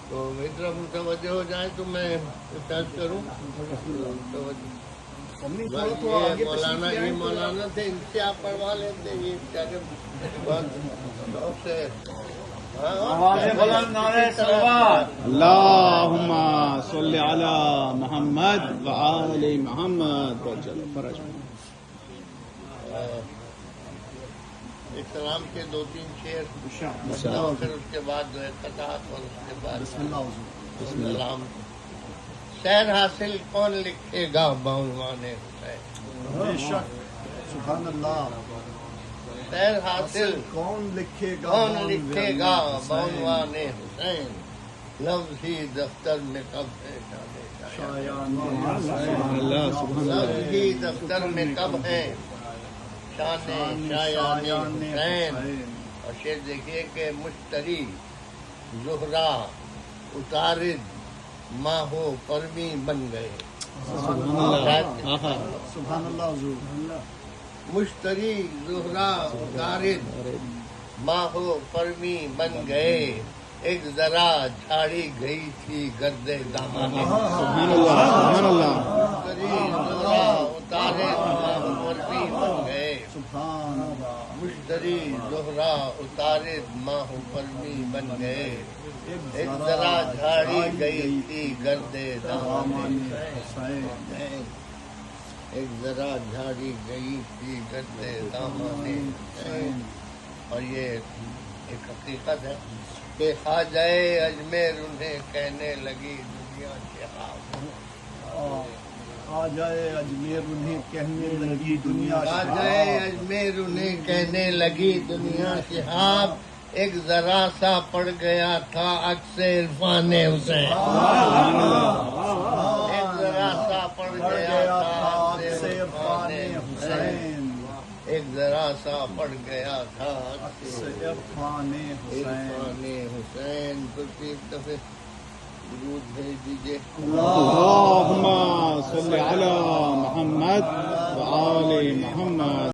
تو میری طرف متوجہ ہو جائیں تو میں ٹچ کروں. یہ مولانا تھے، ان سے آپ پڑھوا لیتے. یہ کیا کہ بہت شوق سے اللہم صلی علی محمد وآل محمد. اسلام کے 2-3 شعر پھر اس کے بعد جو ہے قطعات اور اس کے بعد سلام. شعر حاصل کون لکھے گا بعنوان حسین. سبحان اللہ. شعر حاصل کون لکھے گا بعنوان حسین. لفظ ہی دفتر میں کب ہے لفظ ہی دفتر میں کب ہے شان شایان حسین. اور شعر دیکھیے کہ مشتری زہرا اتارد ماہو پرمی بن گئے. سبحان اللہ حضور. مشتری زہرا اتارد ماہو پرمی بن گئے. ایک ذرا جھاڑی گئی تھی گرد دامن. مشتری زہرا اتارد ماہو پرمی بن گئے. مشتری زہرا اتارد ماہو پرمی بن گئے. ایک ذرا جھاڑی گئی تھی گرد دامن. ایک ذرا جھاڑی گئی تھی گرد دامن. اور یہ ایک حقیقت ہے کہ خواجۂ اجمیر انہیں کہنے لگی دنیا شہاب. خواجۂ اجمیر انہیں کہنے لگی دنیا خواجۂ اجمیر انہیں کہنے لگی دنیا شہاب. ایک ذرا سا پڑ گیا تھا عکس عرفان حسین. ایک ذرا سا پڑ گیا تھا عکس عرفان حسین. ایک ذرا سا پڑ گیا تھا عکس عرفان حسین. تو ایک دفعہ درود بھیج دیجیے. اللہم صلی علی محمد وآل محمد.